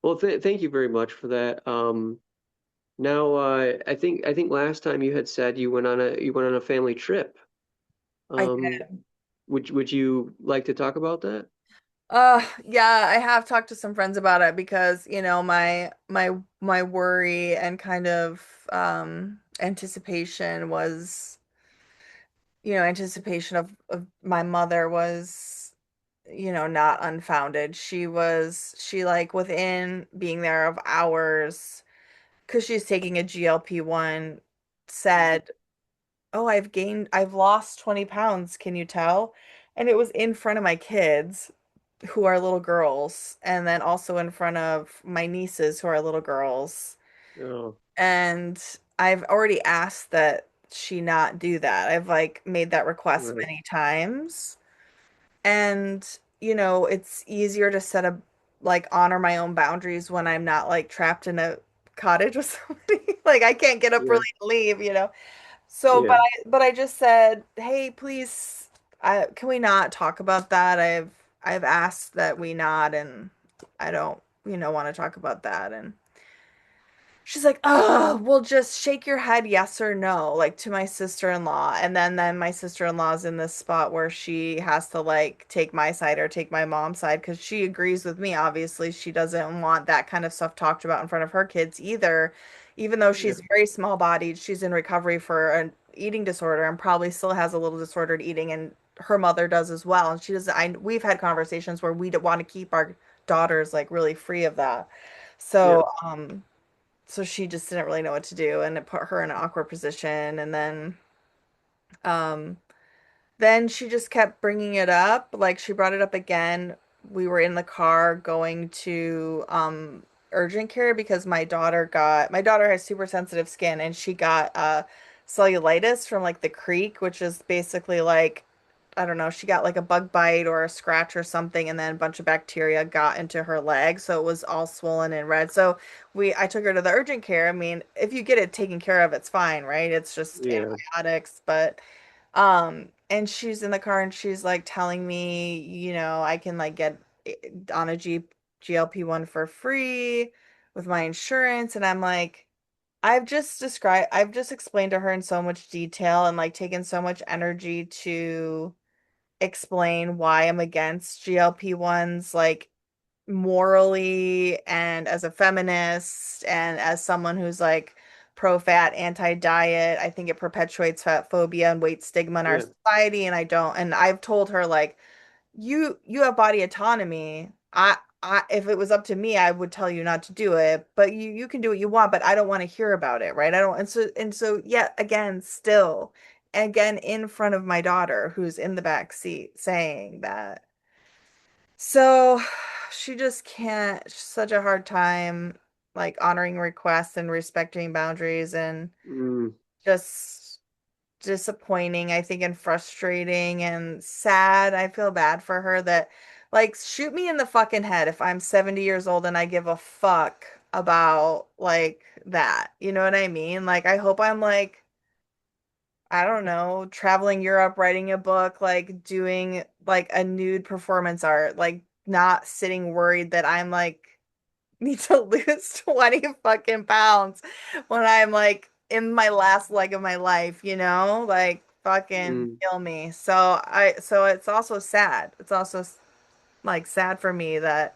Well, thank you very much for that. Now, I think last time you had said you went on a family trip. I Um, did. would you like to talk about that? Yeah, I have talked to some friends about it because, my worry and kind of anticipation was, anticipation of my mother was, not unfounded. She like within being there of hours, because she's taking a GLP-1, said, "Oh, I've lost 20 pounds. Can you tell?" And it was in front of my kids, who are little girls, and then also in front of my nieces, who are little girls. Oh, And I've already asked that she not do that. I've like made that request right. many times. And, it's easier to set a like honor my own boundaries when I'm not like trapped in a cottage with somebody. Like I can't get up early Yeah, and leave. So, but yeah, I just said, "Hey, please, can we not talk about that? I've asked that we not, and I don't, want to talk about that." And she's like, "Oh, well, just shake your head yes or no," like to my sister-in-law. And then my sister-in-law's in this spot where she has to like take my side or take my mom's side because she agrees with me. Obviously, she doesn't want that kind of stuff talked about in front of her kids either. Even though yeah, she's very small-bodied, she's in recovery for an eating disorder and probably still has a little disordered eating, and her mother does as well. And she does. We've had conversations where we want to keep our daughters like really free of that. yeah, So she just didn't really know what to do, and it put her in an awkward position. And um then she just kept bringing it up. Like she brought it up again. We were in the car going to urgent care because my daughter has super sensitive skin, and she got cellulitis from like the creek, which is basically like, I don't know, she got like a bug bite or a scratch or something, and then a bunch of bacteria got into her leg, so it was all swollen and red. So I took her to the urgent care. I mean, if you get it taken care of, it's fine, right? It's just yeah, antibiotics, but and she's in the car and she's like telling me, I can like get on a GLP-1 for free with my insurance, and I'm like, I've just explained to her in so much detail and like taken so much energy to explain why I'm against GLP-1s, like morally and as a feminist and as someone who's like pro-fat, anti-diet. I think it perpetuates fat phobia and weight stigma in our yeah, society, and I've told her like, you have body autonomy. If it was up to me, I would tell you not to do it, but you can do what you want, but I don't want to hear about it, right? I don't, and so yet again, still again in front of my daughter who's in the back seat saying that. So she just can't, such a hard time like honoring requests and respecting boundaries, and mm, just disappointing, I think, and frustrating and sad. I feel bad for her that, like, shoot me in the fucking head if I'm 70 years old and I give a fuck about like that. You know what I mean? Like, I hope I'm like, I don't know, traveling Europe, writing a book, like doing like a nude performance art, like not sitting worried that I'm like need to lose 20 fucking pounds when I'm like in my last leg of my life, like fucking mm, kill me. So it's also sad. It's also like sad for me that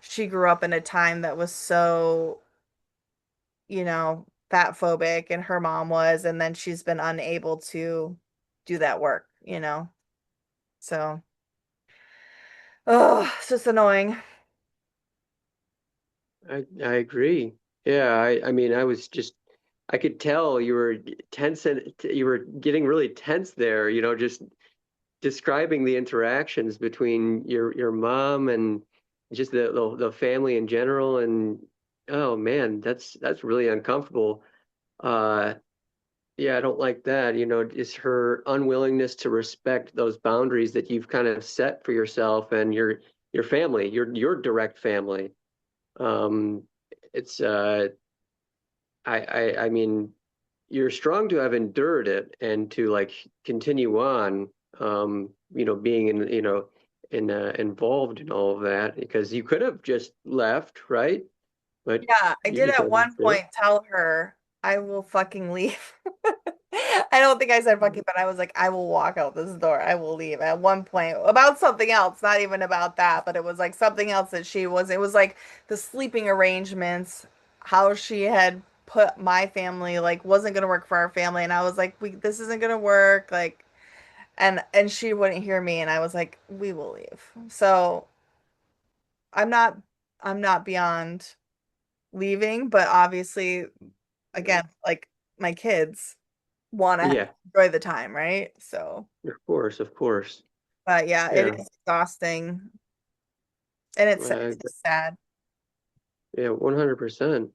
she grew up in a time that was so, fat phobic, and her mom was, and then she's been unable to do that work. So, oh, it's just annoying. I agree. Yeah, I mean, I could tell you were tense and you were getting really tense there, just describing the interactions between your mom and just the family in general. And oh man, that's really uncomfortable. Uh, yeah, I don't like that. Is her unwillingness to respect those boundaries that you've kind of set for yourself and your family, your direct family. Um, it's I mean, you're strong to have endured it and to like continue on, being involved in all of that because you could have just left, right? but Yeah, I you did just at don't have one to. point tell her I will fucking leave. I don't think I said fucking, but I was like, I will walk out this door. I will leave at one point about something else, not even about that, but it was like something else that it was like the sleeping arrangements, how she had put my family, like wasn't gonna work for our family. And I was like, this isn't gonna work. Like, and she wouldn't hear me. And I was like, we will leave. So I'm not, I'm not beyond leaving, but obviously, again, like my kids want to Yeah, enjoy the time, right? So, of course, of course. but yeah, it Yeah, is exhausting and it's uh, just sad. yeah, 100%.